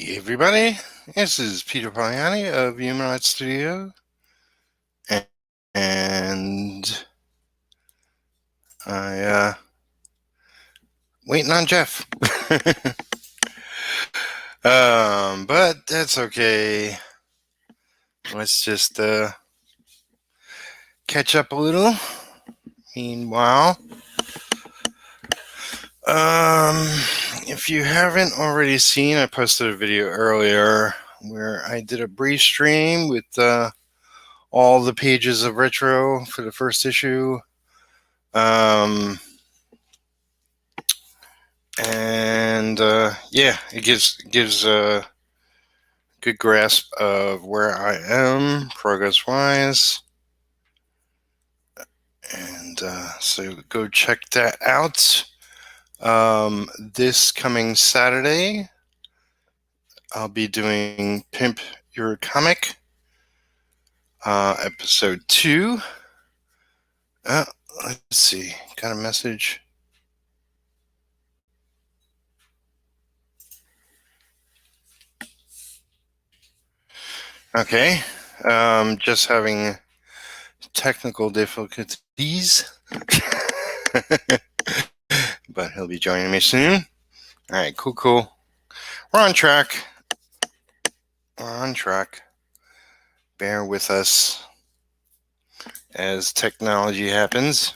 Hey everybody, this is Peter Palmiotti of Human Art Studio, and I waiting on Jeff. But that's okay. Let's just catch up a little. Meanwhile, if you haven't already seen, I posted a video earlier where I did a brief stream with all the pages of Retro for the first issue. And it gives a good grasp of where I am progress wise, and so go check that out. This coming Saturday I'll be doing Pimp Your Comic, episode 2. Let's see, got a message. Okay, just having technical difficulties, but he'll be joining me soon. All right, cool. We're on track. Bear with us as technology happens.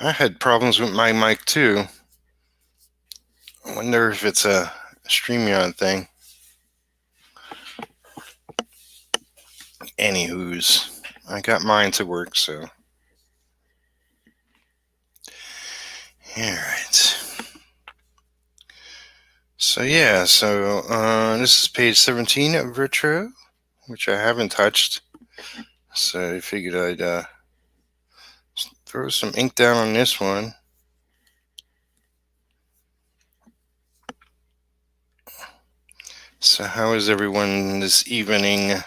I had problems with my mic too. I wonder if it's a StreamYard thing. Anywho's, I got mine to work, so. Alright. So this is page 17 of Retro, which I haven't touched. So I figured I'd throw some ink down on this one. So how is everyone this evening?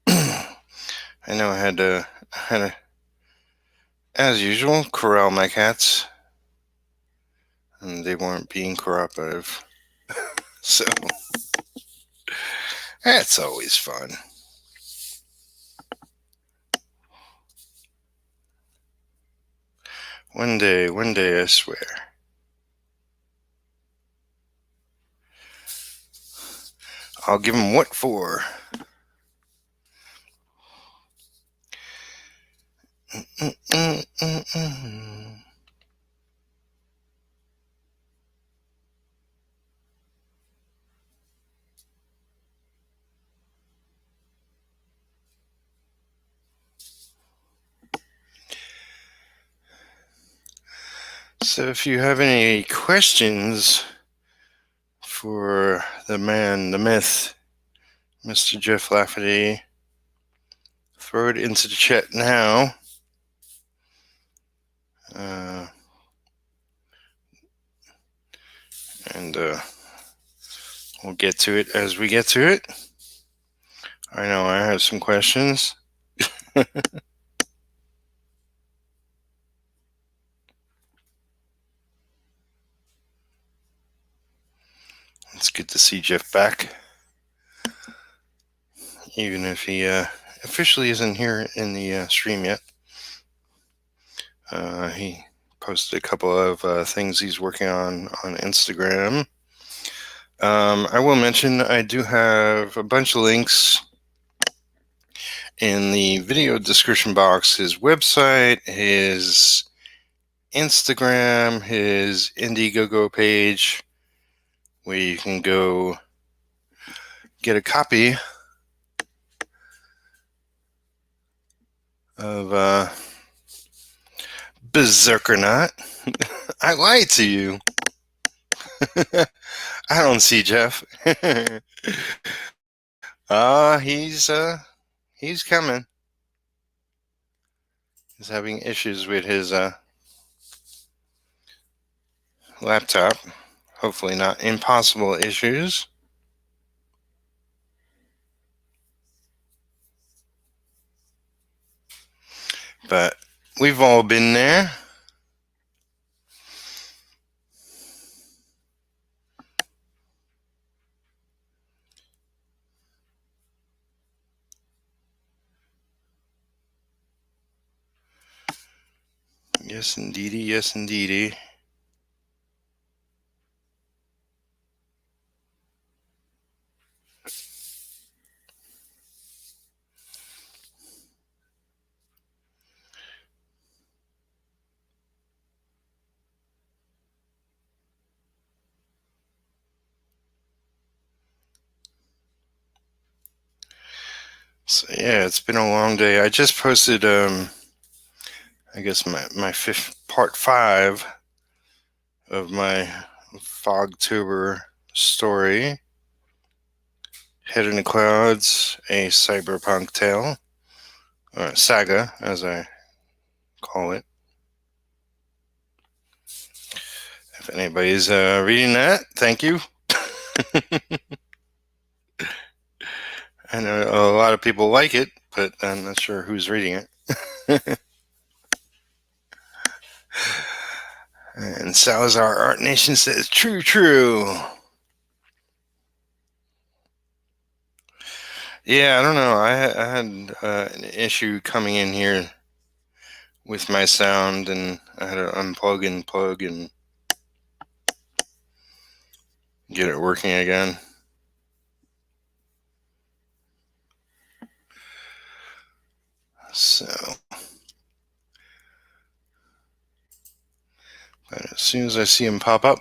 I know I had to, as usual, corral my cats, and they weren't being cooperative. So that's always fun. One day, I swear. I'll give them what for. So if you have any questions for the man, the myth, Mr. Jeff Lafferty, throw it into the chat now. And we'll get to it as we get to it. I know I have some questions. It's good to see Jeff back, even if he officially isn't here in the stream yet. He posted a couple of things he's working on Instagram. I will mention I do have a bunch of links in the video description box. His website, his Instagram, his Indiegogo page, where you can go get a copy of Berserkernaut. I lied to you. I don't see Jeff. He's coming. He's having issues with his laptop. Hopefully not impossible issues. But we've all been there. Yes, indeedy. Yes, indeedy. So yeah, it's been a long day. I just posted, I guess my fifth part 5 of my Fogtober story, Head in the Clouds, a cyberpunk tale, saga, as I call it. If anybody's reading that, thank you. I know a lot of people like it, but I'm not sure who's reading it. And Salazar Art Nation says, true, true. Yeah, I don't know. I had an issue coming in here with my sound, and I had to unplug and plug and get it working again. So, but as soon as I see him pop up,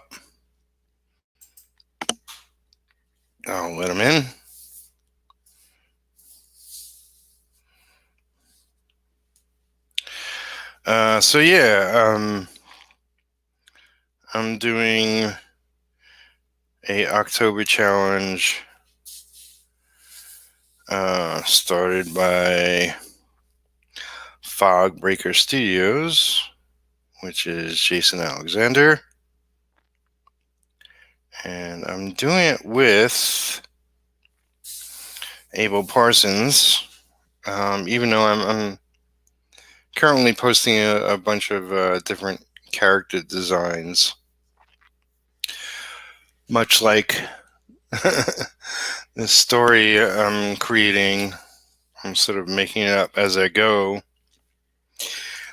I'll let him in. So yeah, I'm doing a October challenge started by Fog Breaker Studios, which is Jason Alexander, and I'm doing it with Abel Parsons. Even though I'm currently posting a bunch of different character designs, much like the story I'm creating. I'm sort of making it up as I go,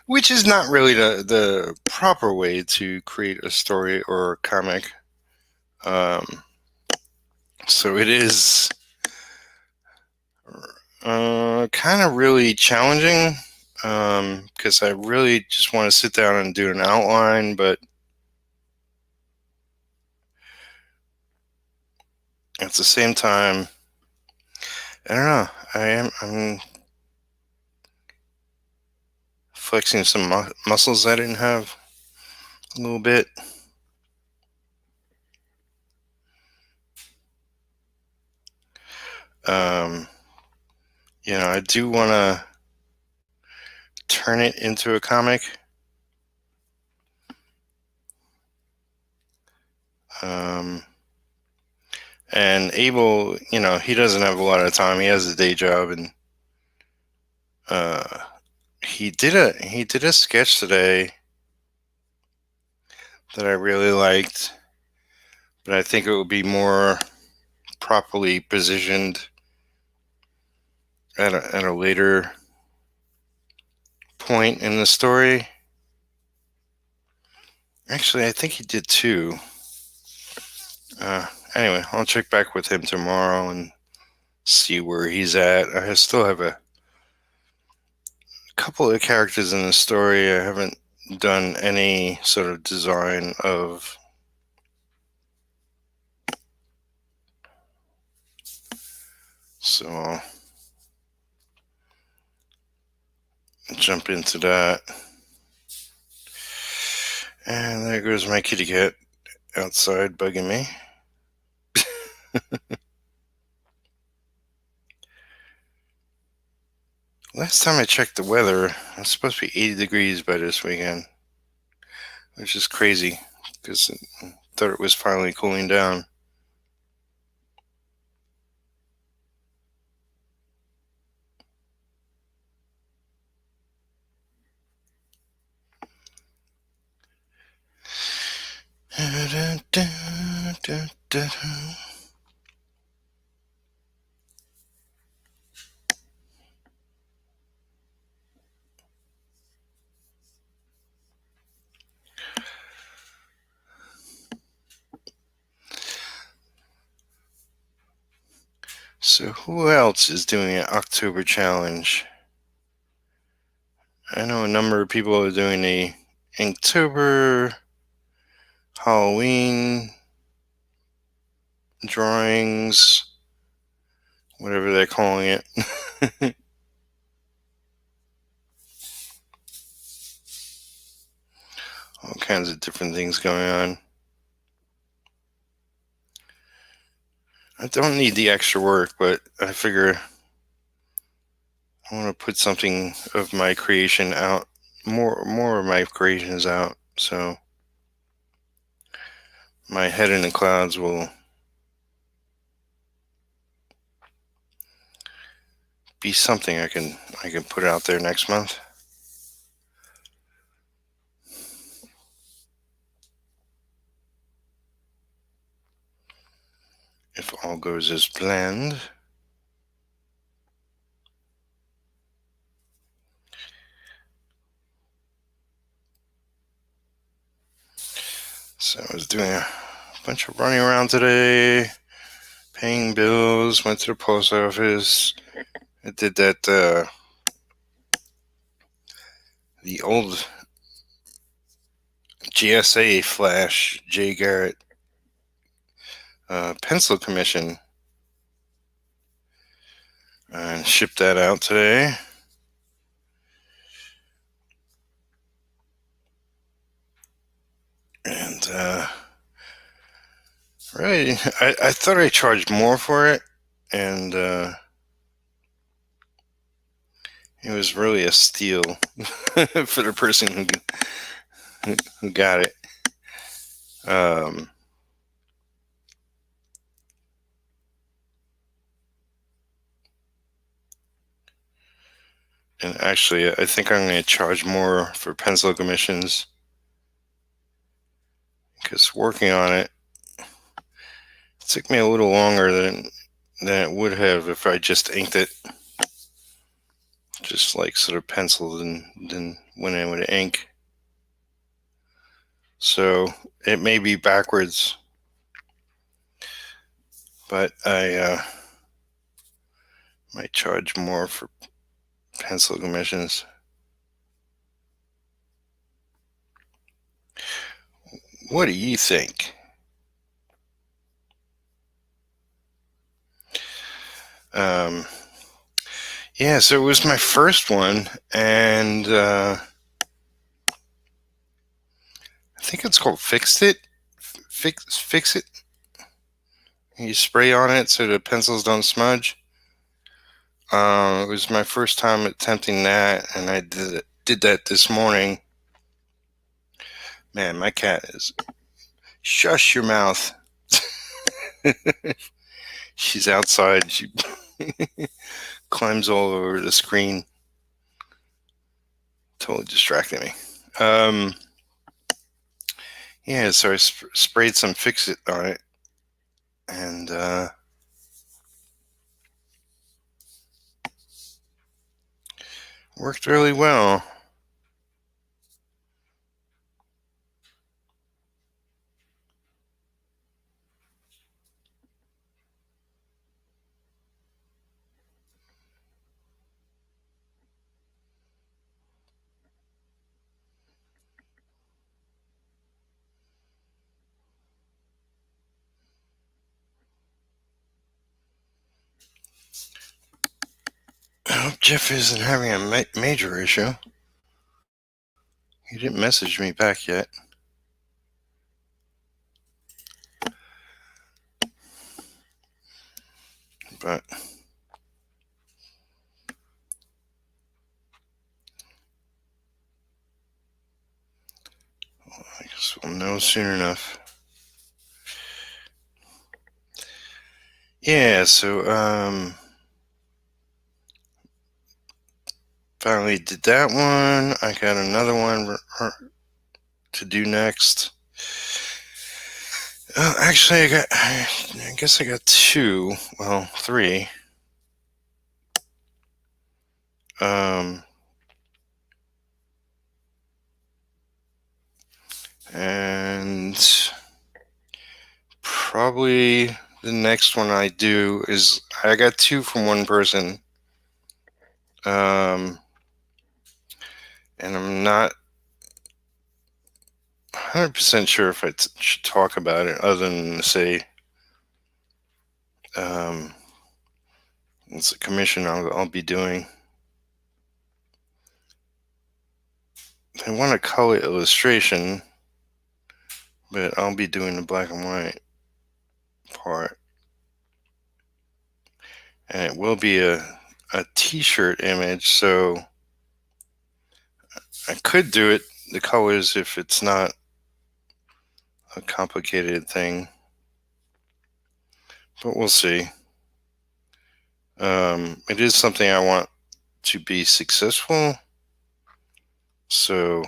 which is not really the proper way to create a story or a comic. So it is kind of really challenging because I really just want to sit down and do an outline, but at the same time, I don't know. I'm flexing some muscles I didn't have a little bit. Um, I do want to turn it into a comic. Um, and Abel, he doesn't have a lot of time. He has a day job, and uh, he did a sketch today that I really liked, but I think it would be more properly positioned at a later point in the story. Actually, I think he did too. Anyway, I'll check back with him tomorrow and see where he's at. I still have a couple of characters in the story I haven't done any sort of design of. So I'll jump into that. And there goes my kitty cat outside bugging me. Last time I checked the weather, it's supposed to be 80 degrees by this weekend, which is crazy because I thought it was finally cooling down. So who else is doing an October challenge? I know a number of people are doing the Inktober Halloween drawings, whatever they're calling it. All kinds of different things going on. I don't need the extra work, but I figure I want to put something of my creation out, more of my creations out, so my head in the clouds will be something I can put out there next month. If all goes as planned. So I was doing a bunch of running around today, paying bills, went to the post office. I did that, the old GSA Flash J. Garrett pencil commission, and shipped that out today. And right, I thought I charged more for it, and it was really a steal for the person who got it. And actually, I think I'm going to charge more for pencil commissions, because working on it took me a little longer than it would have if I just inked it, just like sort of pencil than when I would ink. So it may be backwards, but I might charge more for pencil commissions. What do you think? Yeah, so it was my first one, and I think it's called Fix It. Fix It. You spray on it so the pencils don't smudge. It was my first time attempting that, and I did that this morning. Man, my cat is... Shush your mouth. She's outside. She climbs all over the screen. Totally distracting me. Yeah, so I sprayed some Fix It on it, and worked really well. I hope Jeff isn't having a major issue. He didn't message me back yet. But I guess we'll know soon enough. Yeah, so finally did that one. I got another one to do next. Actually, I guess I got two. Well, three. And probably the next one I do is I got two from one person. And I'm not 100% sure if I should talk about it, other than to say it's a commission I'll be doing. They want a color illustration, but I'll be doing the black and white part. And it will be a t-shirt image, so I could do it, the colors, if it's not a complicated thing. But we'll see. It is something I want to be successful. So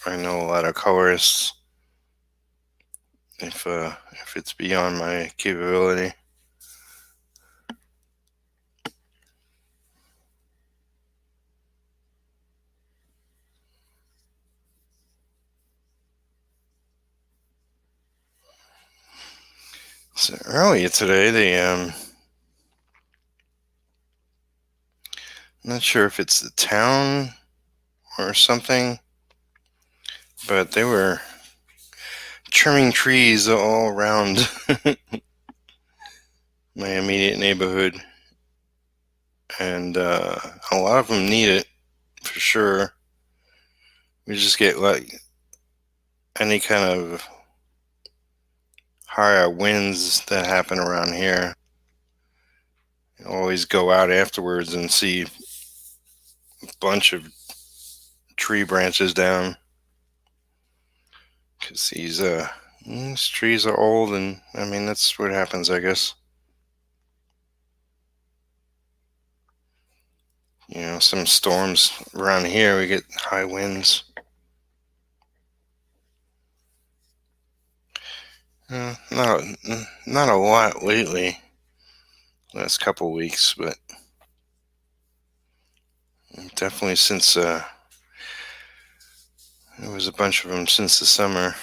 I know a lot of colorists. If it's beyond my capability. So earlier today, I'm not sure if it's the town or something, but they were trimming trees all around my immediate neighborhood, and a lot of them need it for sure. We just get like any kind of higher winds that happen around here. You always go out afterwards and see a bunch of tree branches down, because these trees are old, and I mean, that's what happens, I guess. Some storms around here, we get high winds. Not a lot lately, last couple of weeks, but definitely since there was a bunch of them since the summer.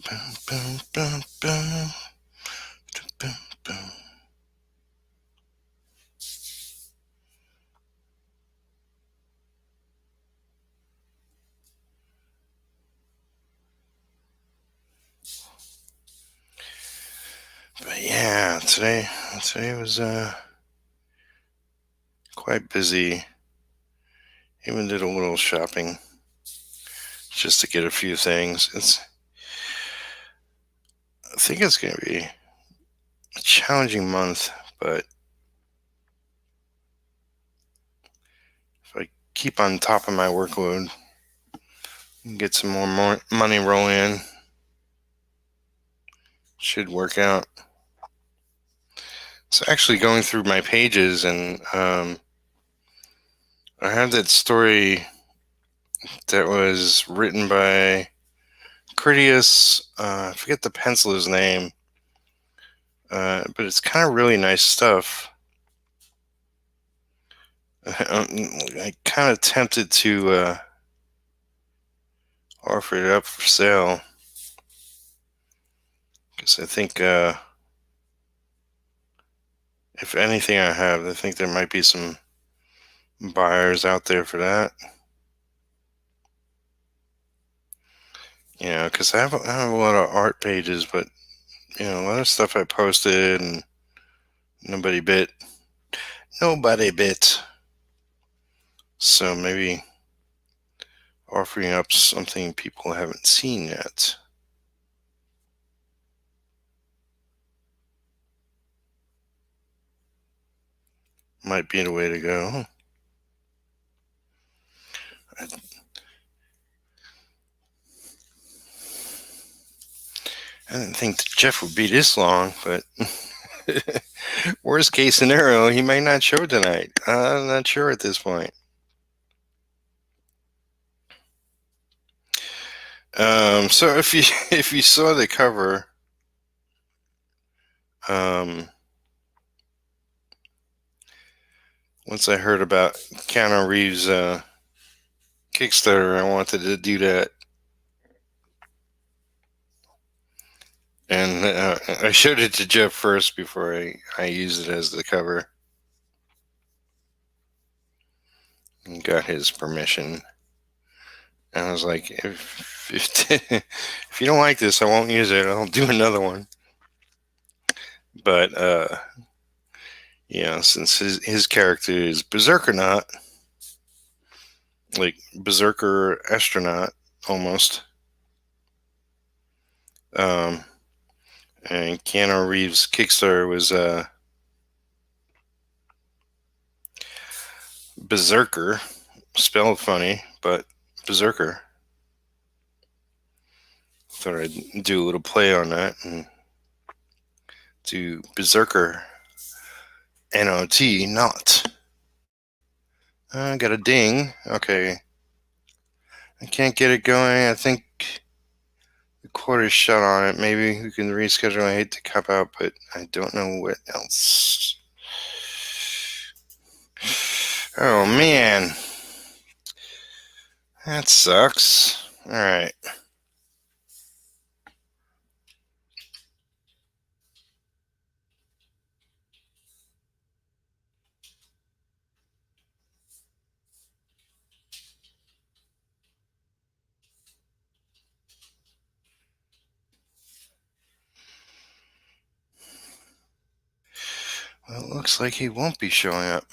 Boom, boom, boom, boom, boom, boom. But yeah, today was quite busy. Even did a little shopping just to get a few things. I think it's going to be a challenging month, but if I keep on top of my workload and get some more money rolling in, should work out. So actually going through my pages, and I have that story that was written by Critias. I forget the penciler's name, but it's kind of really nice stuff. I kind of tempted to offer it up for sale, because I think if anything I think there might be some buyers out there for that. Because I have a lot of art pages, but a lot of stuff I posted and nobody bit. So maybe offering up something people haven't seen yet might be the way to go. I didn't think Jeff would be this long, but worst case scenario, he might not show tonight. I'm not sure at this point. So if you if you saw the cover, once I heard about Keanu Reeves' Kickstarter, I wanted to do that, and I showed it to Jeff first before I used it as the cover, and got his permission. And I was like, if you don't like this, I won't use it. I'll do another one. But since his character is Berserkernaut, like Berserker astronaut almost, um, and Keanu Reeves' Kickstarter was Berserker, spelled funny, but Berserker. Thought I'd do a little play on that and do Berserker N-O-T, not. I got a ding. Okay. I can't get it going. I think the quarter's shut on it. Maybe we can reschedule. I hate to cop out, but I don't know what else. Oh, man. That sucks. All right. Well, it looks like he won't be showing up.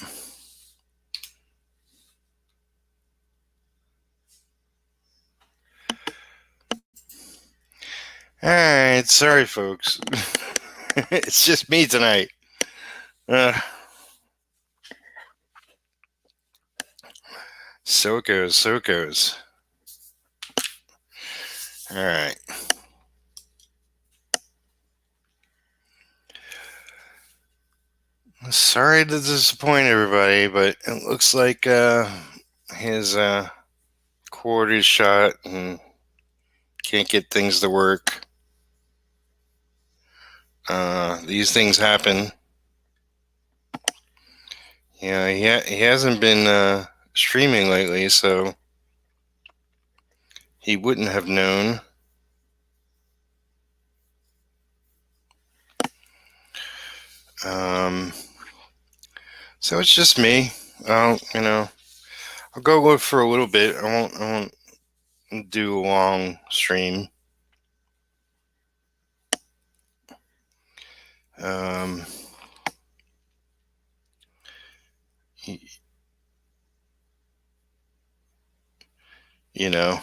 All right. Sorry, folks. It's just me tonight. So it goes. So it goes. All right. Sorry to disappoint everybody, but it looks like his cord is shot and can't get things to work. These things happen. Yeah, he hasn't been streaming lately, so he wouldn't have known. So it's just me. I'll go look for a little bit. I won't do a long stream. Um, you know,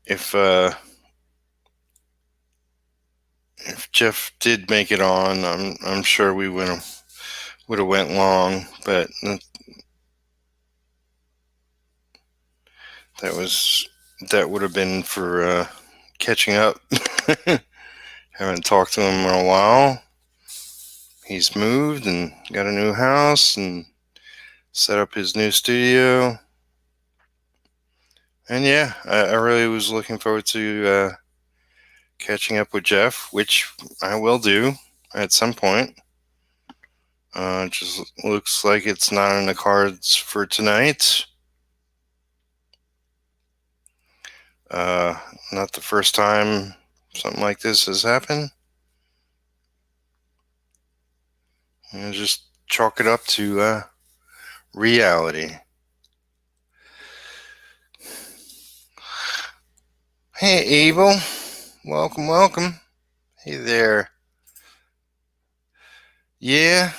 if Jeff did make it on, I'm sure we would have went long, but that would have been for catching up. Haven't talked to him in a while. He's moved and got a new house and set up his new studio. And yeah, I really was looking forward to catching up with Jeff, which I will do at some point. Just looks like it's not in the cards for tonight. Not the first time something like this has happened. Just chalk it up to reality. Hey, Abel. Welcome, welcome. Hey there. Yeah.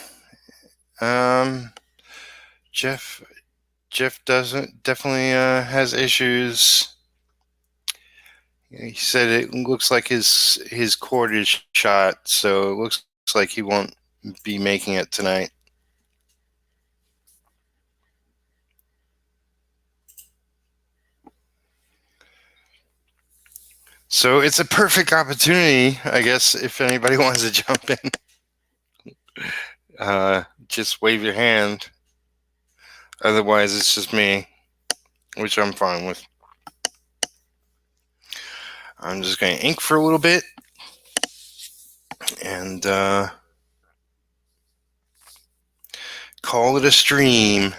Jeff definitely has issues. He said it looks like his cord is shot, so it looks like he won't be making it tonight. So it's a perfect opportunity, I guess, if anybody wants to jump in. Just wave your hand. Otherwise, it's just me, which I'm fine with. I'm just going to ink for a little bit and call it a stream.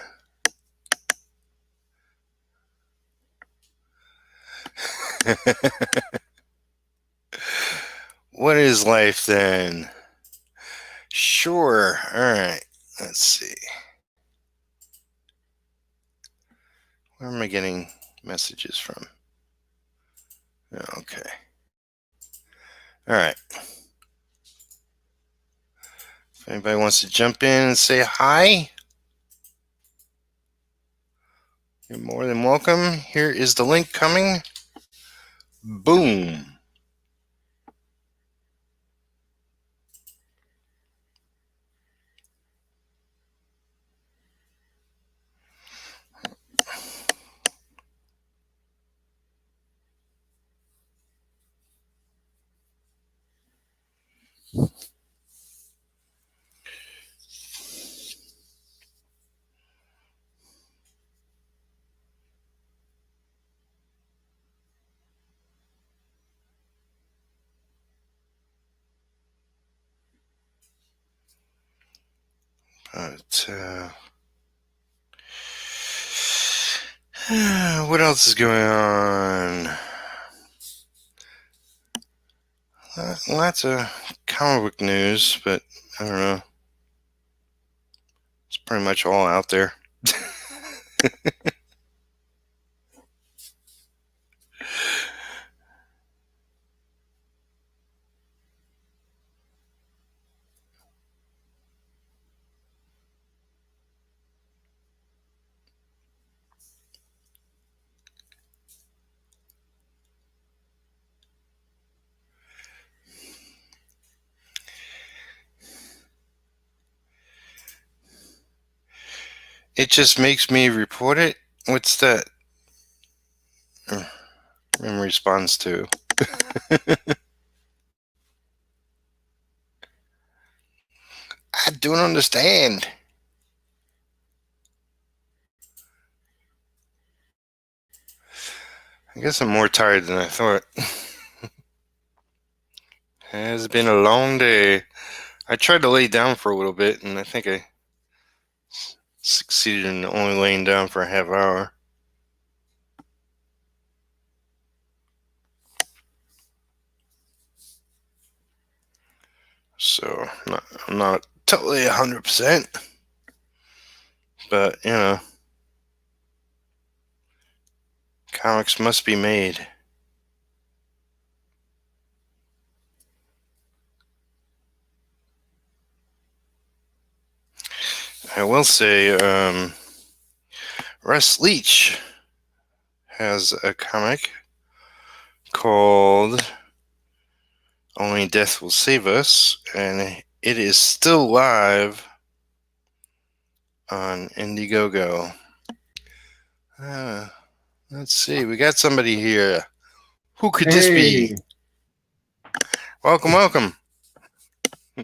What is life then? Sure. All right. Let's see. Where am I getting messages from? Okay. All right. If anybody wants to jump in and say hi, you're more than welcome. Here is the link coming. Boom. But what else is going on? Lots of comic book news, but I don't know. It's pretty much all out there. It just makes me report it. What's that in response to? I don't understand. I guess I'm more tired than I thought. It's been a long day. I tried to lay down for a little bit, and I think I succeeded in only laying down for a half hour. So I'm not totally 100%, but comics must be made. I will say, Russ Leach has a comic called Only Death Will Save Us, and it is still live on Indiegogo. Let's see. We got somebody here. Who could this be? Welcome.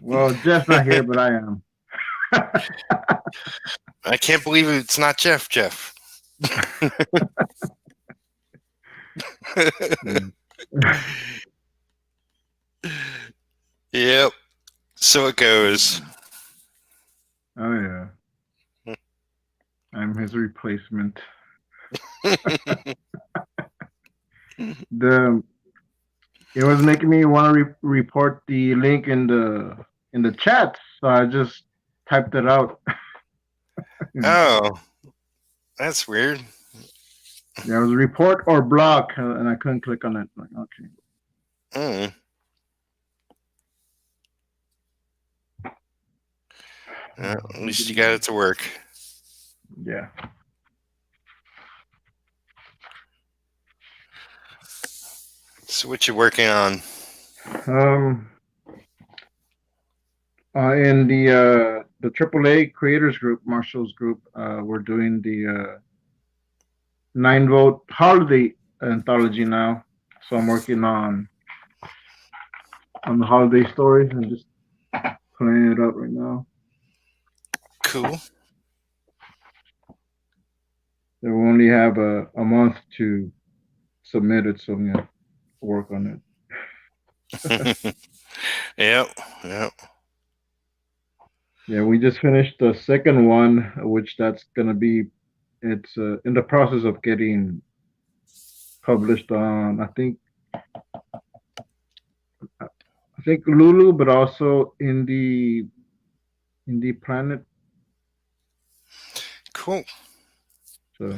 Well, Jeff's not here, but I am. I can't believe it's not Jeff. Yep. So it goes. Oh, yeah. I'm his replacement. It was making me want to report the link in the chat, so I just typed it out. Oh, that's weird. Yeah, it was report or block, and I couldn't click on it. Like, okay. At least you got it to work. Yeah. So what you working on? In the AAA creators group, Marshall's group, we're doing the 9-vote holiday anthology now. So I'm working on the holiday stories and just playing it up right now. Cool. They will only have a month to submit it, so yeah. work on it. Yep, yep. Yeah, we just finished the second one, which that's gonna be. It's in the process of getting published on. I think Lulu, but also in the Planet. Cool. So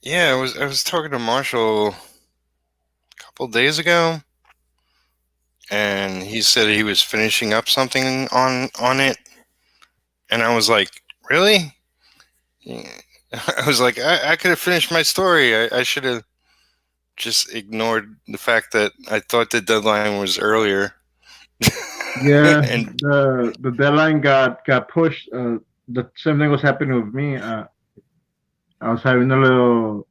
Yeah, I was talking to Marshall a couple days ago, and he said he was finishing up something on it, and I was like, really? Yeah. I was like, I could have finished my story. I should have just ignored the fact that I thought the deadline was earlier. yeah, And the deadline got pushed. The same thing was happening with me. I was having a little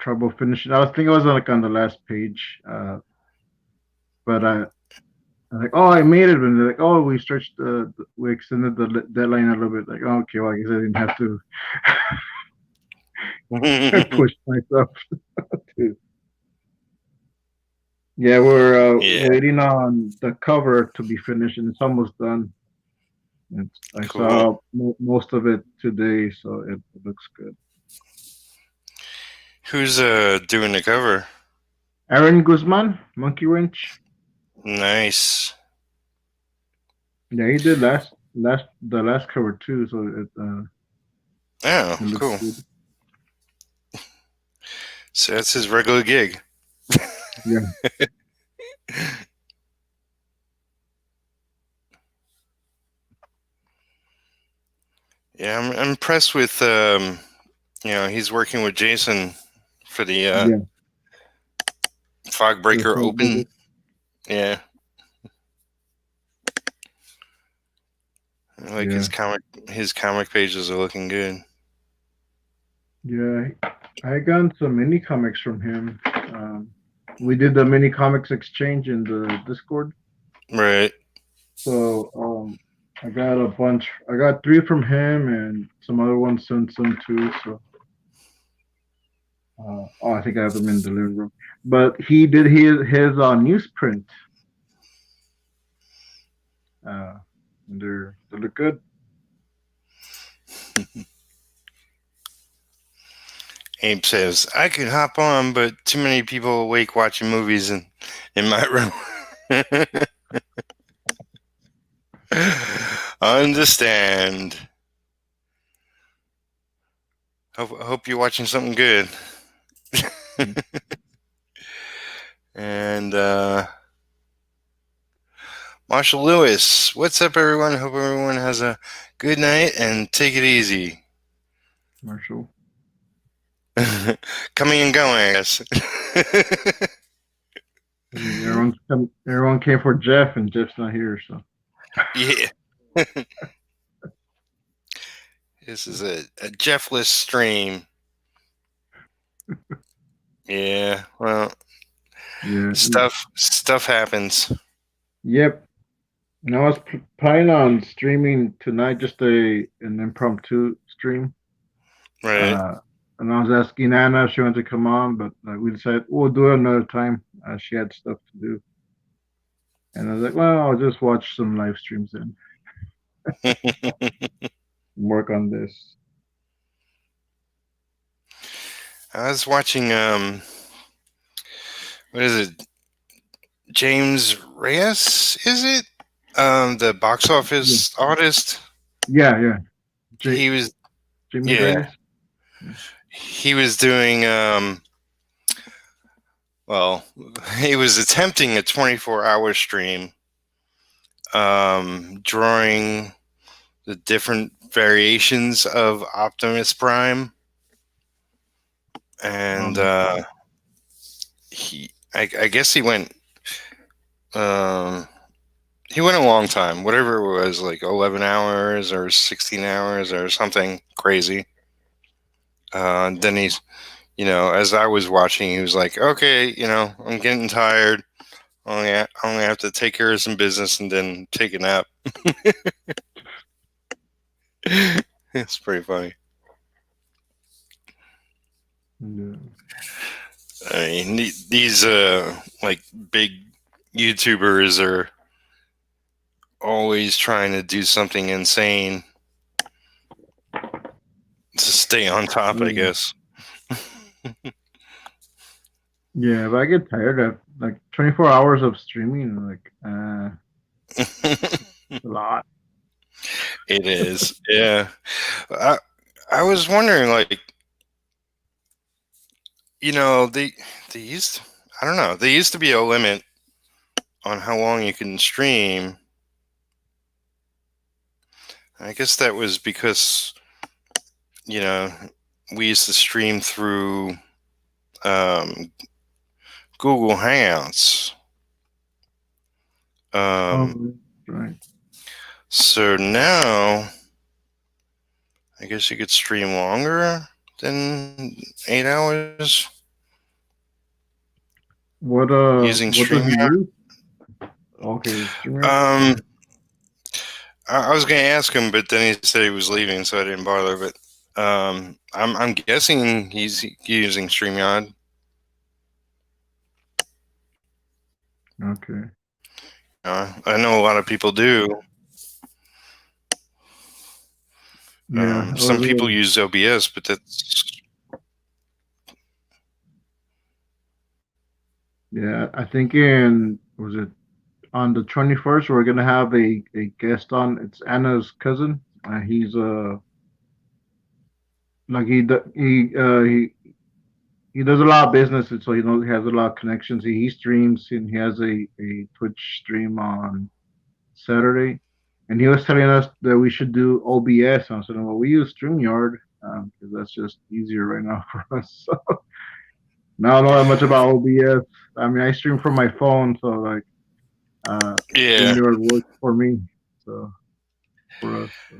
trouble finishing. I was thinking I was like on the last page, but I was like, oh, I made it. And they're like, oh, we extended the deadline a little bit. Like, oh, okay, well, I guess I didn't have to push myself to. Yeah, we're yeah, waiting on the cover to be finished, and it's almost done. I cool. saw most of it today, so it looks good. Who's doing the cover? Aaron Guzman, Monkey Wrench. Nice. Yeah, he did the last cover too, so Oh, it looks cool. good. So that's his regular gig. Yeah, Yeah, I'm impressed with he's working with Jason for the yeah, the Fogbreaker front Open. digger. Yeah, I like Yeah, his comic pages are looking good. yeah. I got some mini comics from him. We did the mini comics exchange in the Discord. Right. So I got a bunch. I got three from him, and some other ones sent some too. So oh, I think I have them in the living room. But he did his newsprint. Uh, they look good. Abe says I could hop on, but too many people awake watching movies in my room. Understand. Hope you're watching something good. Mm. And Marshall Lewis, what's up, everyone? Hope everyone has a good night and take it easy. Marshall. Coming and going, I guess. Everyone came for Jeff, and Jeff's not here. So Yeah. This is a Jeffless stream. Yeah, well, yeah, stuff happens. yep. And I was planning on streaming tonight, just an impromptu stream. Right. Uh, and I was asking Anna if she wanted to come on, but we decided we'll do it another time. She had stuff to do, and I was like, well, I'll just watch some live streams then, work on this. I was watching what is it? James Reyes, is it? The box Yeah, office artist. yeah. He was James yeah, Reyes. Yeah. he was doing well, he was attempting a 24-hour stream, drawing the different variations of Optimus Prime, and I guess um, he went a long time, whatever it was, like 11 hours or 16 hours or something crazy. Then as I was watching, he was like, okay, I'm getting tired. Only have to take care of some business and then take a nap. It's pretty funny. I mean, these like big YouTubers are always trying to do something insane to stay on top, I Yeah. guess. Yeah, but I get tired of like 24 hours of streaming. Like, a lot. It is, yeah. I I was wondering, like, they used, I don't know, there used to be a limit on how long you can stream. I guess that was because you know we used to stream through um, Google Hangouts. Um, Oh, right. so now I guess you could stream longer than 8 hours using What does he StreamYard. use? Okay, streamer. Um, I was going to ask him, but then he said he was leaving, so I didn't bother. But I'm guessing he's using StreamYard. Okay. I know a lot of people do. Yeah, I Some was. people use OBS, but that's Yeah, I think in was it on the 21st we're gonna have a guest on. It's Anna's cousin. He's like he does a lot of business, and so he has a lot of connections. He streams and he has a Twitch stream on Saturday, and he was telling us that we should do OBS. And I said, well, we use StreamYard because that's just easier right now for us. So, now I don't know that much about OBS. I mean, I stream from my phone, so like yeah, StreamYard works for me. So for us, so,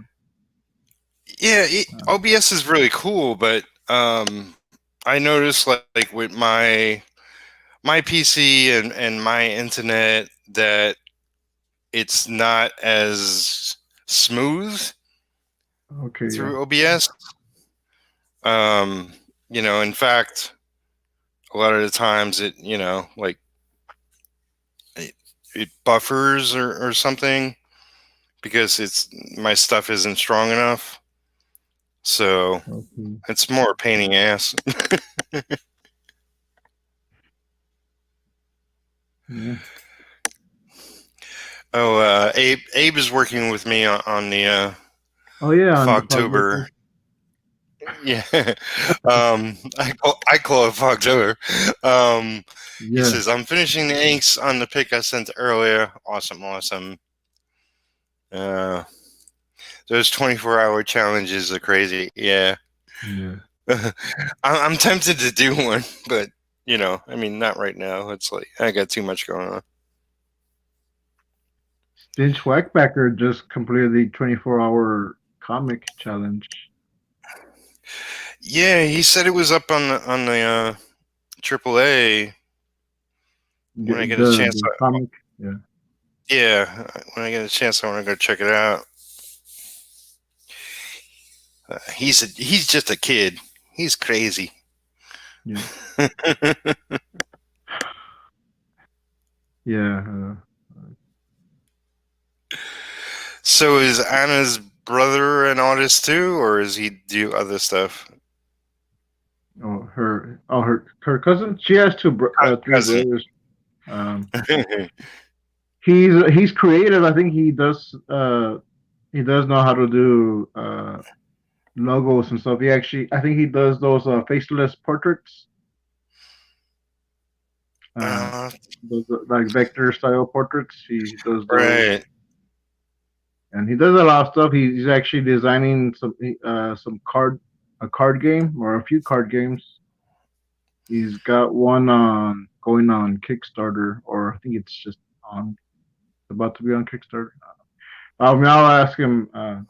yeah. uh, OBS is really cool, but I noticed like with my PC and my internet that it's not as smooth okay, yeah, through OBS. Um, in fact, a lot of the times like it buffers or something because it's my stuff isn't strong enough. So okay, it's more a pain in the ass. yeah. Oh, Abe is working with me on the Oh yeah, on the Fogtober. Palmiotti. Yeah, I call it Fogtober. He Yeah, says I'm finishing the inks on the pic I sent earlier. Awesome, awesome. Uh, those 24-hour challenges are crazy. Yeah, yeah. I'm tempted to do one, but I mean, not right now. It's like I got too much going on. Stinch Whackbacker just completed the 24-hour comic challenge. Yeah, he said it was up on the AAA when I get a chance. The comic, yeah, Yeah, when I get a chance, I want to go check it out. He's just a kid. He's crazy. yeah, yeah. So is Anna's brother an artist too, or does he do other stuff? Her cousin. She has three Cousin. brothers. Um, he's creative. I think he does know how to do logos and stuff. I think he does those faceless portraits. Uh, uh, those like vector style portraits. He does those, right. and he does a lot of stuff. He's actually designing some a card game or a few card games. He's got one on going on Kickstarter, or I think it's just on about to be on Kickstarter. I mean, I'll ask him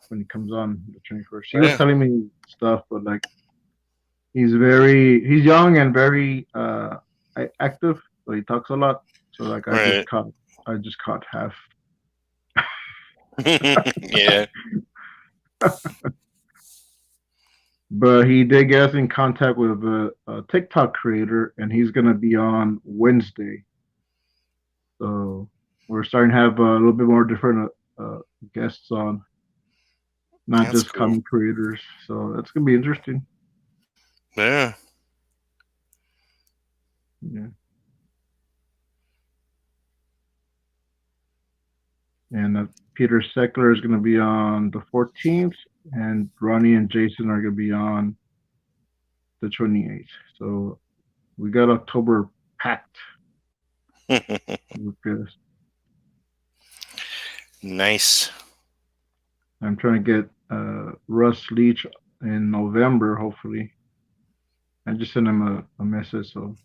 when he comes on the 21st. He was Yeah. telling me stuff, but like he's young and very active, so he talks a lot. So like Right. I just caught half. Yeah. But but he did get us in contact with a TikTok creator, and he's gonna be on Wednesday. So we're starting to have a little bit more different guests on, not That's just cool. comic creators. So that's gonna be interesting. Yeah. Yeah. And Peter Seckler is gonna be on the 14th, and Ronnie and Jason are gonna be on the 28th. So we got October packed with guests. Nice. I'm trying to get Russ Leach in November, hopefully. I just sent him a message. So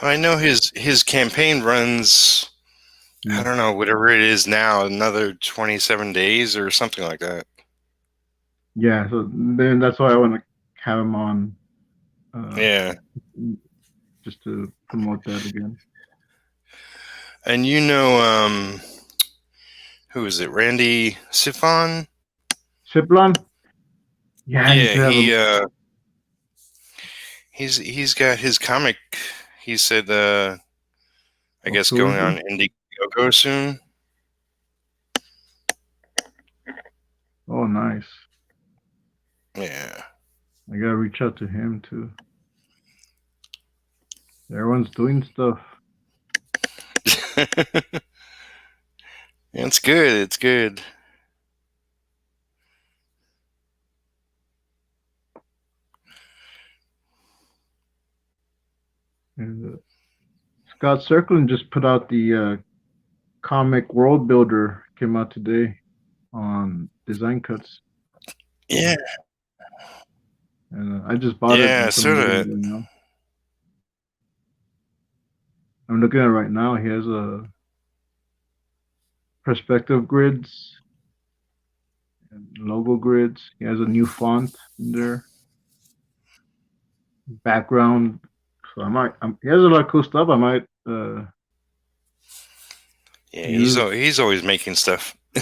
I know his campaign runs. I yeah, don't know, whatever it is now, another 27 days or something like that. yeah. So then that's why I want to have him on, uh, Yeah. just to promote that again. And who is it? Randy Sifon? Siplon, yeah, I need Yeah, to have him. he's got his comic. He said, I Oh, guess going Tuesday. on Indiegogo soon. Oh, nice. Yeah. I gotta reach out to him too. Everyone's doing stuff. It's good. It's good. And Scott Circlin just put out the comic World Builder. Came out today on Design Cuts, Yeah. and I just bought it, Yeah, and so I'm sort looking at of. it right now. I'm looking at it right now. He has a perspective grids and logo grids. He has a new font in there. Background. So he has a lot of cool stuff. I might Yeah, use. he's always making stuff. He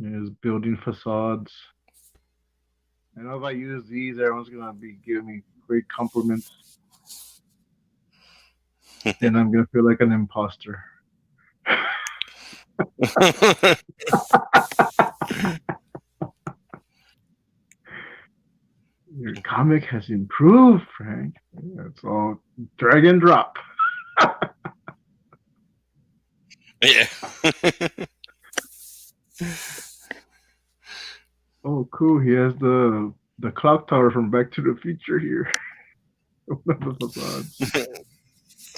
has building facades. I know if I use these, everyone's gonna be giving me great compliments, and I'm gonna feel like an imposter. Your comic has improved, Frank. It's all drag and drop. Yeah. Oh, cool. He has the clock tower from Back to the Future here. One of the facades.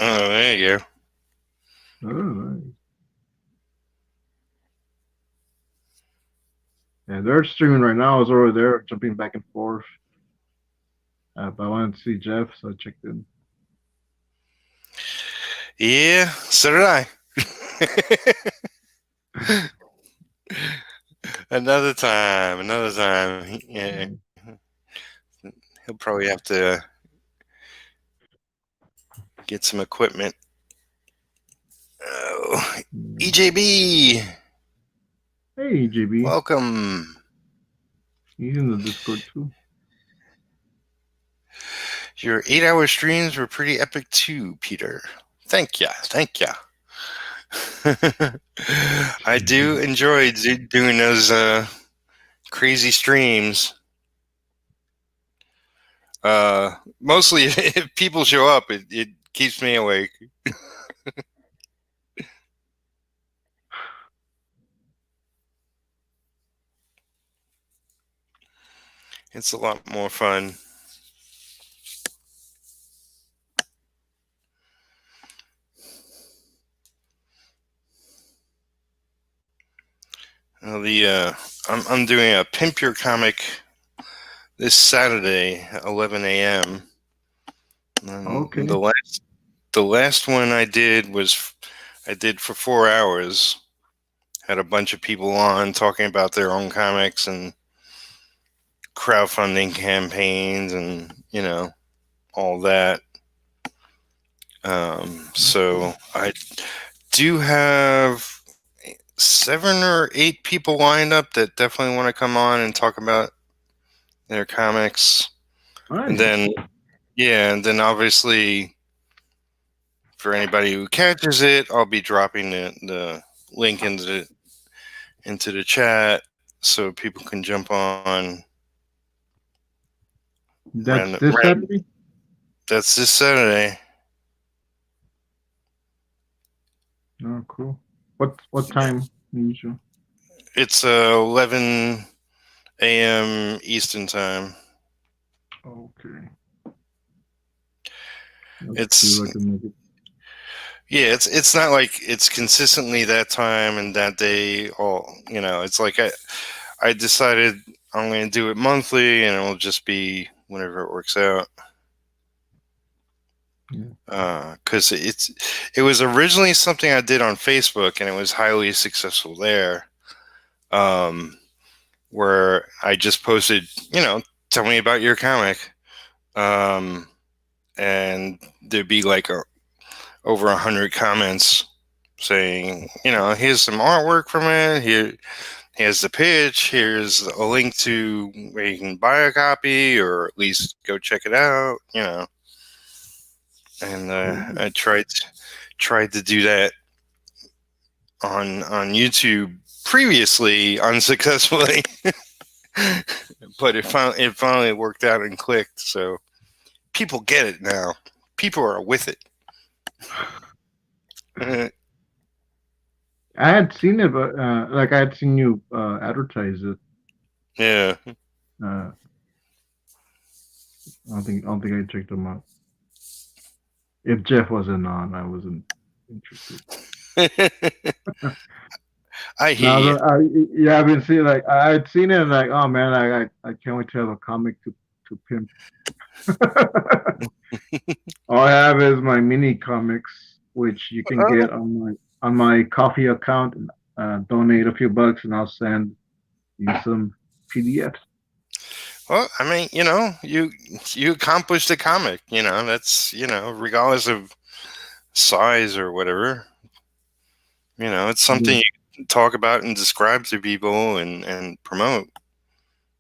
Oh, there you go. Oh, nice. Yeah, they're streaming right now. I was over there jumping back and forth. But I wanted to see Jeff, so I checked in. Yeah, so did I. Another time, another time. Yeah, he'll probably have to get some equipment. Oh, EJB, Hey, GB. welcome. He's in the Discord too. Your 8-hour streams were pretty epic too, Peter. Thank ya, thank ya. I do enjoy doing those crazy streams. Mostly if people show up, it keeps me awake. It's a lot more fun. I'm doing a Pimp Your Comic this Saturday, 11 a.m. Okay. The last one I did for 4 hours. Had a bunch of people on talking about their own comics and crowdfunding campaigns and all that. So I do have 7 or 8 people lined up that definitely want to come on and talk about their comics. And Nice. then, yeah, and then obviously for anybody who catches it, I'll be dropping the link into the chat so people can jump on. That's this Saturday. That's this Saturday. Oh, cool. What time usual? It's 11 a.m. Eastern time. Okay. Let's see It's if I can make it. Yeah, it's not like it's consistently that time and that day. All it's like I decided I'm going to do it monthly, and it'll just be whenever it works out. Because it was originally something I did on Facebook, and it was highly successful there. Where I just posted, tell me about your comic, and there'd be like over 100 comments saying, here's some artwork from it. Here's the pitch. Here's a link to where you can buy a copy or at least go check it out. And I tried to do that on YouTube previously unsuccessfully, but it finally worked out and clicked. So people get it now. People are with it. I had seen it, but like I had seen you advertise it. Yeah. I don't think I checked them out. If Jeff wasn't on, I wasn't interested. I hear you. Yeah, I've been seeing like I had seen it and like, oh man, I can't wait to have a comic to pimp. All I have is my mini comics, which you can get on my coffee account. And, donate a few bucks, and I'll send you some PDFs. Well, I mean, you accomplished a comic. That's regardless of size or whatever. It's something Yeah, you can talk about and describe to people and promote.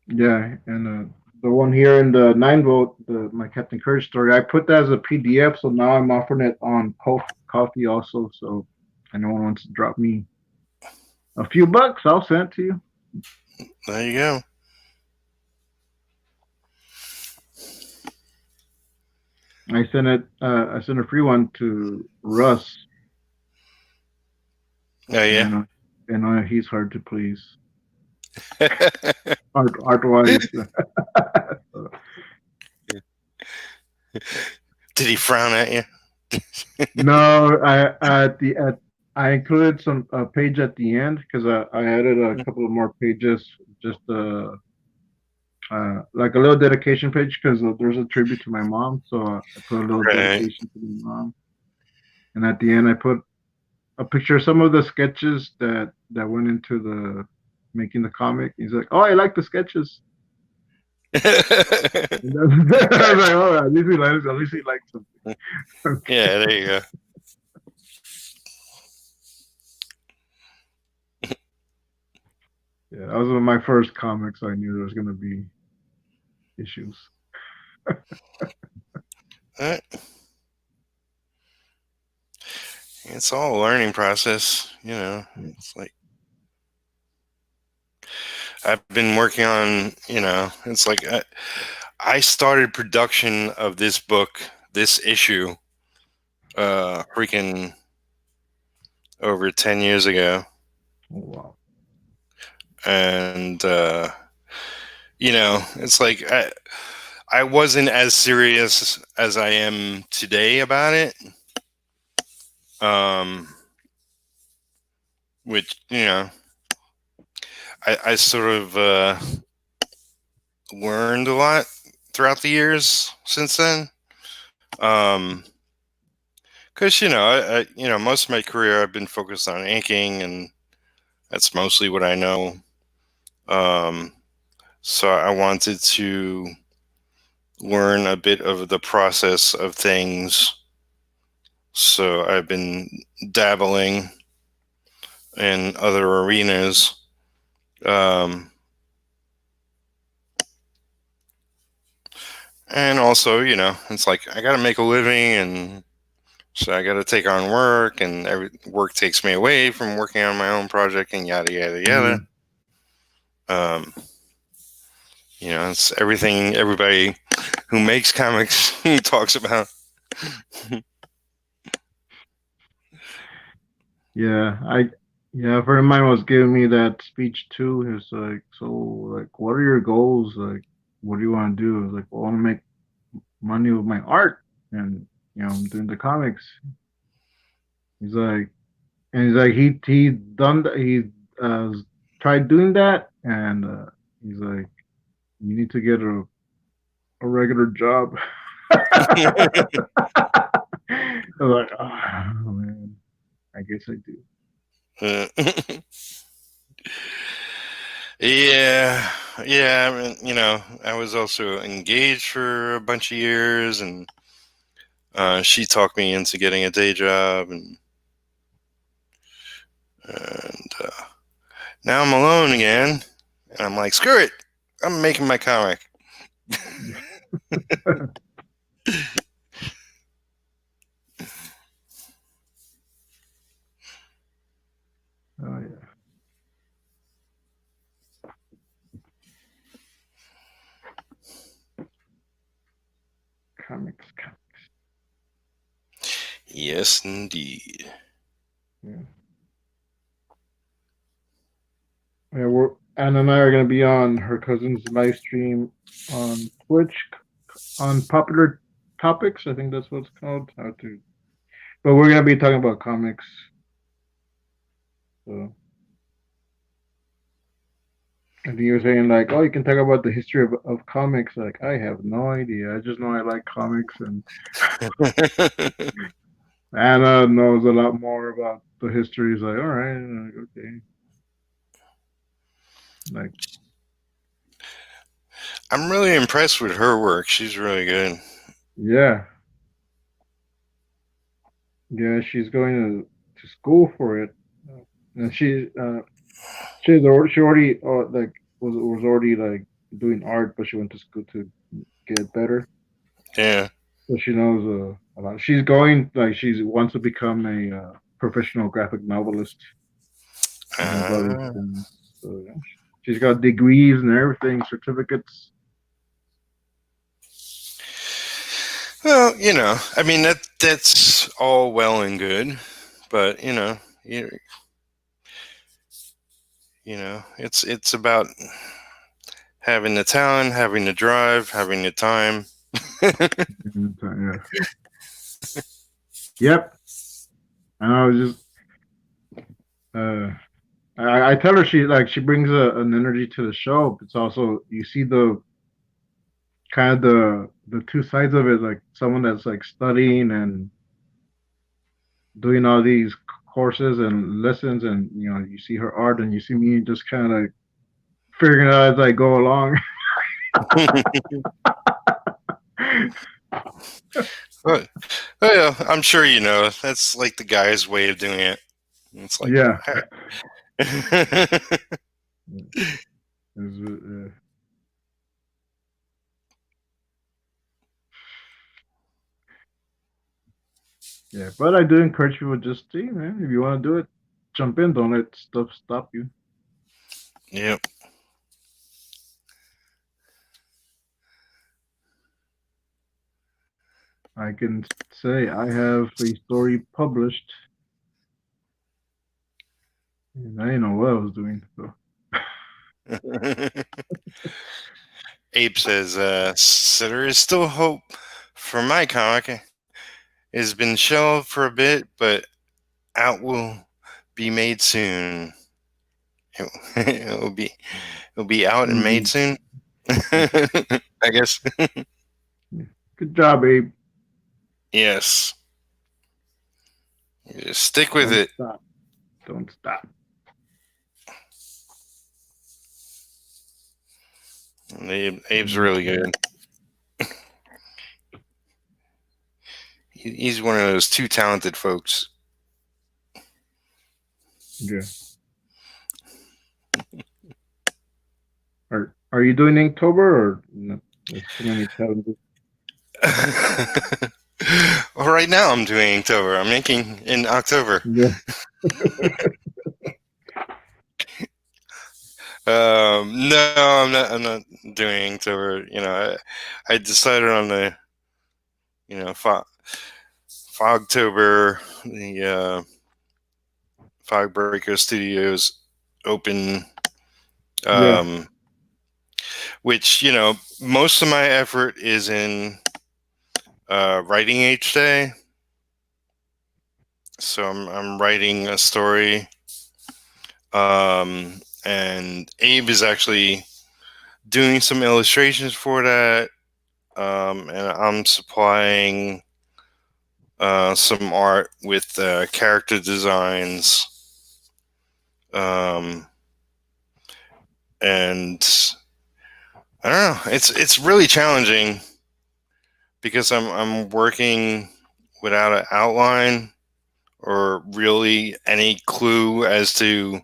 yeah, and the one here in the 9 volt, my Captain Courage story, I put that as a PDF, so now I'm offering it on coffee also. So, if anyone wants to drop me a few bucks, I'll send it to you. There you go. I sent it. I sent a free one to Russ, Oh yeah. and he's hard to please. Art wise. Did he frown at you? No, I included some page at the end because I added a couple of more pages, just like a little dedication page because there's a tribute to my mom, so I put a little Right. dedication to my mom, and at the end I put a picture of some of the sketches that went into the making the comic. He's like, "Oh, I like the sketches." And I was like, "Oh, at least he likes something." Yeah, there you go. Yeah, that was one of my first comics. So I knew there was gonna be issues. Right. It's all a learning process. It's like I've been working on. It's like I started production of this book, this issue, freaking over 10 years ago. Oh, wow. And it's like I wasn't as serious as I am today about it. Which I sort of learned a lot throughout the years since then. Because most of my career I've been focused on inking, and that's mostly what I know. So I wanted to learn a bit of the process of things So I've been dabbling in other arenas. Um, and also, it's like I got to make a living, and so I got to take on work, and every work takes me away from working on my own project, and yada yada yada. Mhm. Um, it's everything everybody who makes comics talks about. Yeah, yeah, a friend of mine was giving me that speech too. He was like, so like, what are your goals? Like, what do you want to do? I was like, well, I want to make money with my art, and I'm doing the comics. He's like, and he's like, he done that. He tried doing that, and he's like, you need to get a regular job. I was like, oh man, I guess I do. Uh, yeah, yeah. I mean, I was also engaged for a bunch of years, and she talked me into getting a day job, and now I'm alone again, and I'm like, screw it, I'm making my comic. Oh yeah, comics. Yes, indeed. Yeah. Yeah, Anna and I are gonna be on her cousin's live stream on Twitch on popular topics. I think that's what it's called. How to, but we're gonna be talking about comics. So, and you're saying like, oh, you can talk about the history of comics. Like, I have no idea. I just know I like comics, and Anna knows a lot more about the history. He's like, all right, like, okay, like, I'm really impressed with her work. She's really good. yeah, yeah. She's going to school for it, and she already like was already like doing art, but she went to school to get better. Yeah. So she knows a lot. She's going like she wants to become a professional graphic novelist and has all these Uh, things. So yeah, she's got degrees and everything, certificates. well, I mean that's all well and good, but it's about having the talent, having the drive, having the time. Yeah. Yep. And I was just I tell her she brings an energy to the show. It's also you see the kind of the two sides of it, like someone that's like studying and doing all these courses and lessons, and you see her art, and you see me just kind of like figuring it out as I go along. But, well, I'm sure that's like the guy's way of doing it. It's like, Yeah. all right. Yeah, but I do encourage people just see, man, if you want to do it, jump in. Don't let stuff stop you. Yep. I can say I have a story published, and I didn't know what I was doing. So Abe says, so there is still hope for my comic. It has been shelved for a bit, but out will be made soon. It'll be out and made indeed, soon. I guess. yeah. Good job, Abe. Yes. Just stick with Don't it. stop. Don't stop. Abe's really good. He's one of those too talented folks. Yeah. Are you doing Inktober or no? There's too many challenges. Well, right now I'm doing Inktober. I'm inking in October. Yeah. No, I'm not. I'm not doing Inktober. I decided on the Fogtober, the Fogbreaker Studios open, Yeah. um, which most of my effort is in writing each day. So I'm writing a story, and Abe is actually doing some illustrations for that, and I'm supplying some art with character designs, um, and I don't know. It's really challenging because I'm working without an outline or really any clue as to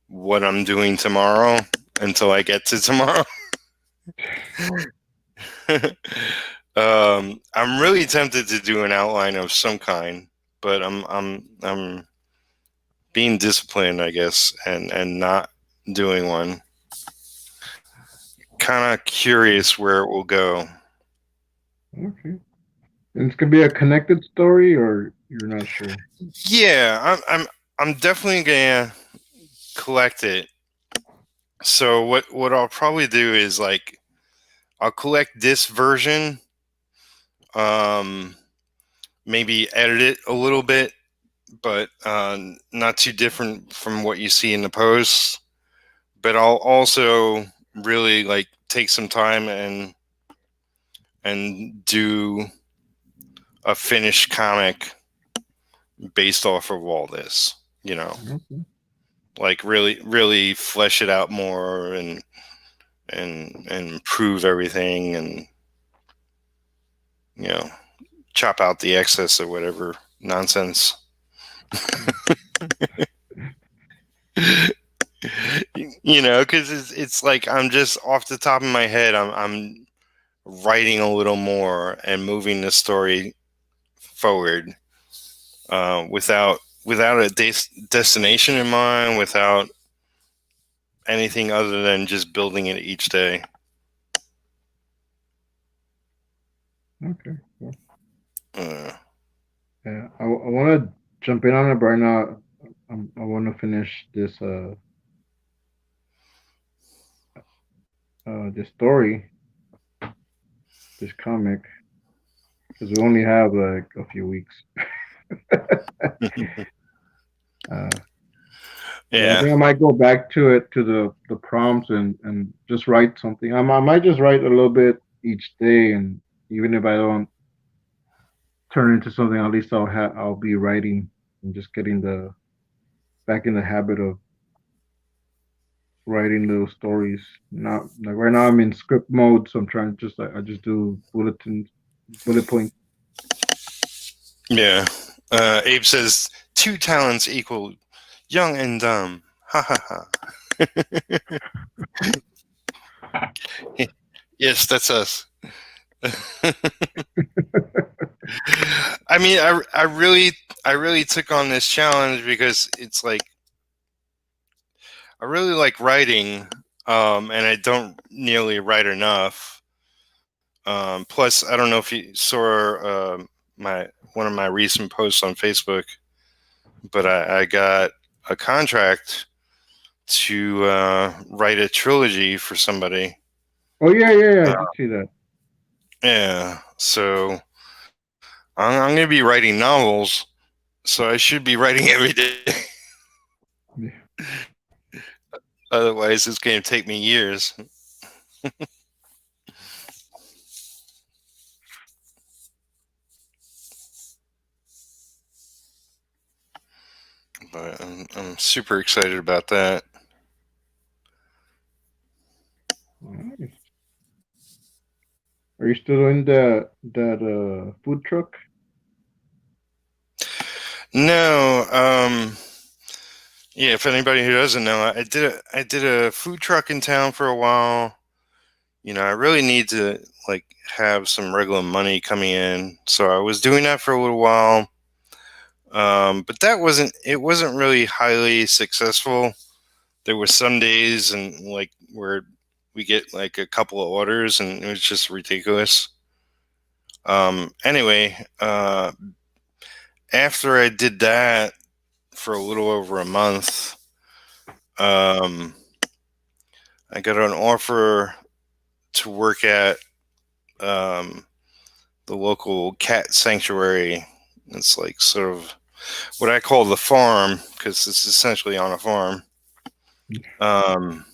what I'm doing tomorrow until I get to tomorrow. I'm really tempted to do an outline of some kind, but I'm being disciplined, I guess, and not doing one. Kind of curious where it will go. Okay. And it's gonna be a connected story, or you're not sure? Yeah, I'm definitely gonna collect it. So what I'll probably do is like I'll collect this version, um, maybe edit it a little bit, but not too different from what you see in the posts. But I'll also really like take some time and do a finished comic based off of all this. You know, Okay. like really flesh it out more and improve everything and you know chop out the excess of whatever nonsense. Because it's like I'm just off the top of my head. I'm writing a little more and moving the story forward without a destination in mind, without anything other than just building it each day. Okay. Cool. Uh, Yeah. I want to jump in on it, but right now I want to finish this story, this comic, because we only have like a few weeks. uh, yeah, I yeah, think I might go back to it to the prompts and just write something. I might just write a little bit each day, and even if I don't turn into something, at least I'll be writing and just getting the back in the habit of writing those stories. Not like right now I'm in script mode, so I'm trying to just like I just do bullet points. yeah. Abe says two talents equal young and dumb. Ha ha ha. Yes, that's us. I mean, I really took on this challenge because it's like I really like writing, and I don't nearly write enough. Plus, I don't know if you saw my one of my recent posts on Facebook, but I got a contract to write a trilogy for somebody. Oh yeah, I Uh, did see that. yeah, so I'm going to be writing novels, so I should be writing every day. Yeah. Otherwise, it's going to take me years. But I'm super excited about that. Nice. Are you still doing that food truck? No, yeah. If anybody who doesn't know, I did a food truck in town for a while. I really need to like have some regular money coming in, so I was doing that for a little while. But it wasn't really highly successful. There were some days and like where we get like a couple of orders, and it was just ridiculous. Anyway, after I did that for a little over a month, um, I got an offer to work at um, the local cat sanctuary. It's like sort of what I call the farm because it's essentially on a farm. Um,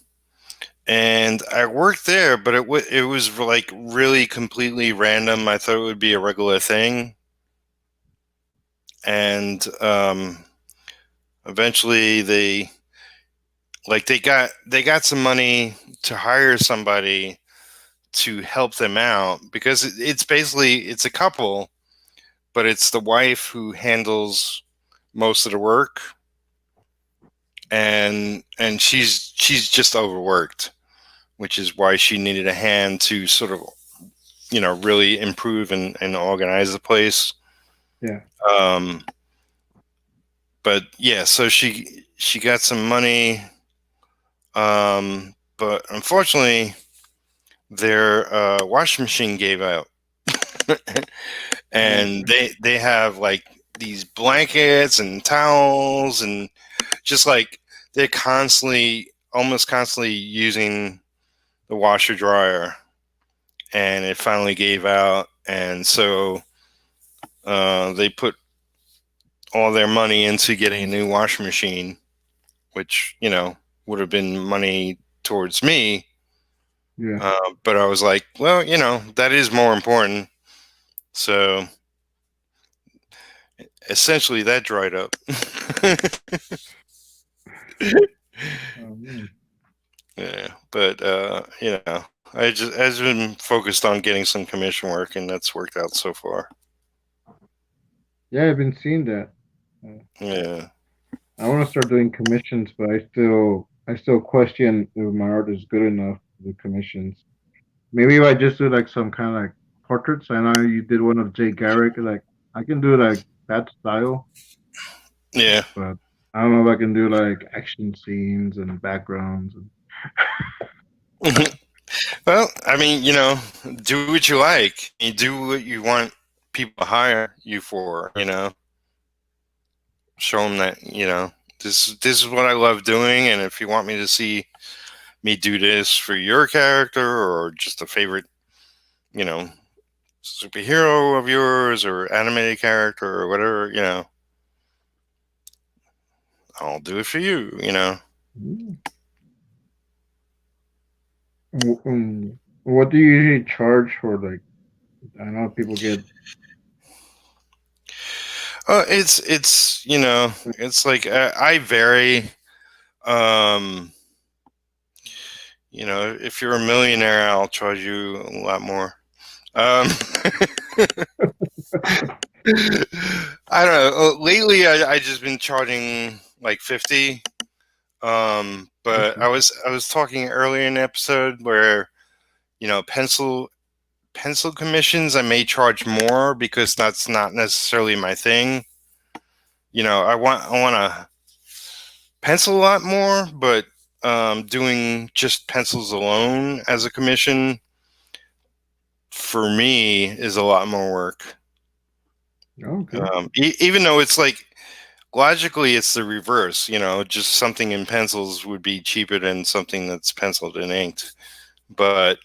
and I worked there, but it was like really completely random. I thought it would be a regular thing, and eventually they got some money to hire somebody to help them out because it's basically it's a couple, but it's the wife who handles most of the work, and she's just overworked, which is why she needed a hand to sort of really improve and organize the place. Yeah. Um, but yeah, so she got some money, but unfortunately their washing machine gave out. And Okay. they have like these blankets and towels and just like they're almost constantly using the washer dryer, and it finally gave out, and so they put all their money into getting a new washing machine, which would have been money towards me. Yeah. But I was like, well, that is more important. So essentially, that dried up. Man. Yeah, but I've been focused on getting some commission work, and that's worked out so far. Yeah, I've been seeing that. Uh, Yeah, I want to start doing commissions, but I still question if my art is good enough for the commissions. Maybe if I just do like some kind of like portraits. I know you did one of Jay Garrick. Like I can do like that style, yeah. but I don't know if I can do like action scenes and backgrounds. And Well, I mean, do what you like. You do what you want people to hire you for. Show them that this is what I love doing, and if you want me to see me do this for your character or just a favorite, you know, superhero of yours or animated character or whatever, I'll do it for you. mm, what do you usually charge for? Like I know people get. It's it's like I vary. Um, if you're a millionaire, I'll charge you a lot more. Um, I don't know. Lately, I just been charging like 50. But Okay. I was talking earlier in the episode where pencil commissions I may charge more because that's not necessarily my thing. I want to pencil a lot more, but doing just pencils alone as a commission for me is a lot more work. Okay. Even though it's like logically it's the reverse, just something in pencils would be cheaper than something that's penciled and inked. But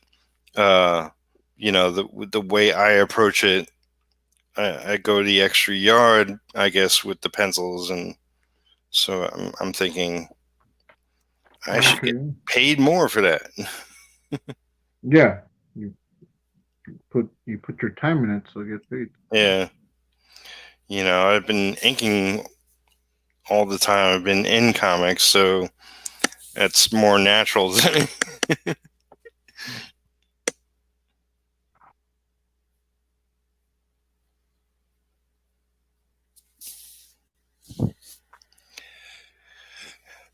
uh, the way I approach it, I go the extra yard, I guess, with the pencils, and so I'm thinking I should get Okay. paid more for that. Yeah. You you put your time in it, so you get paid. Yeah, I've been inking all the time. I've been in comics, so that's more natural.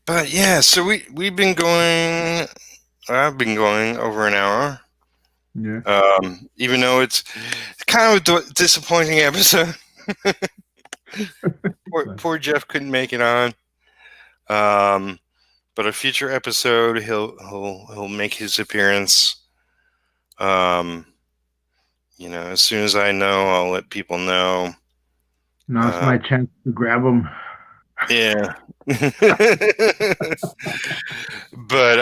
But yeah, so we've been going. I've been going over an hour. Yeah. Even though it's kind of a disappointing episode. Poor Jeff couldn't make it on. But a future episode, he'll make his appearance. As soon as I know, I'll let people know. Now it's my chance to grab them. Yeah. But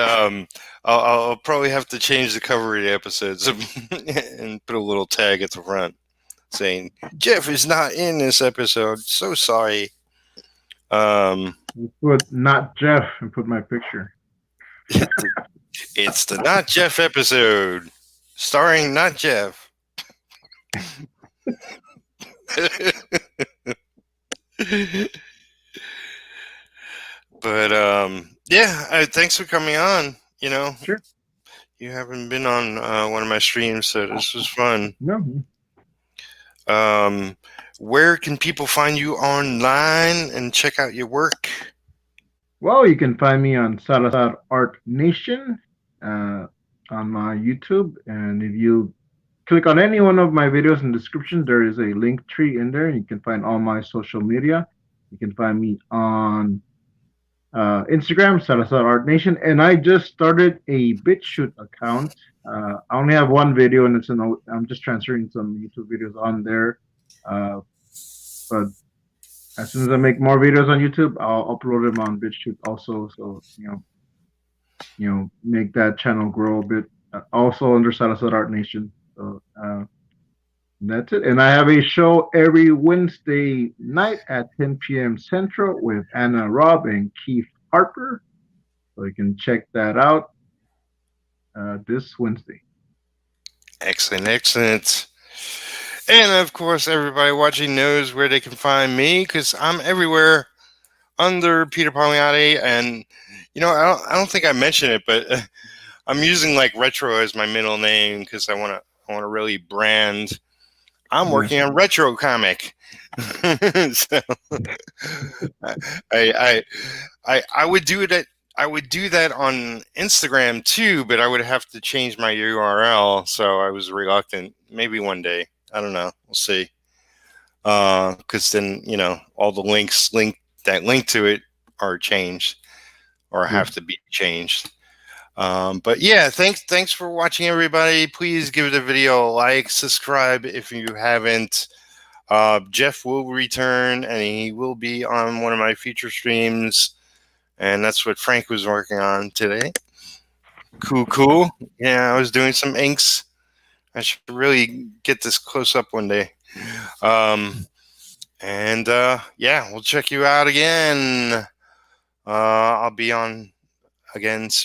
I'll probably have to change the cover of the episodes and put a little tag at the front saying Jeff is not in this episode. So sorry. Put not Jeff and put my picture. It's the Not Jeff episode, starring Not Jeff. But yeah, thanks for coming on. Sure. You haven't been on one of my streams, so this was fun. No. Where can people find you online and check out your work? Well, you can find me on Salazar Art Nation on my YouTube, and if you click on any one of my videos in the description, there is a link tree in there. You can find all my social media. You can find me on Instagram, Salazar Art Nation, and I just started a BitChute account. I only have one video, and I'm just transferring some YouTube videos on there. But as soon as I make more videos on YouTube, I'll upload them on BitChute also. So make that channel grow a bit. Also under Salazar Art Nation. So that's it. And I have a show every Wednesday night at 10 p.m. Central with Anna Robb and Keith Harper. So you can check that out this Wednesday. Excellent. And of course, everybody watching knows where they can find me because I'm everywhere under Peter Palmiotti. And I don't think I mentioned it, but I'm using like retro as my middle name because I want to really brand. I'm working on retro comic. So I would do it. I would do that on Instagram too, but I would have to change my URL. So I was reluctant. Maybe one day. I don't know. We'll see. Because then all the links that link to it are changed or have to be changed. But yeah, thanks for watching, everybody. Please give the video a like, subscribe if you haven't. Jeff will return, and he will be on one of my future streams, and that's what Frank was working on today. Cool. Yeah, I was doing some inks. I should really get this close up one day. And yeah, we'll check you out again. I'll be on again soon.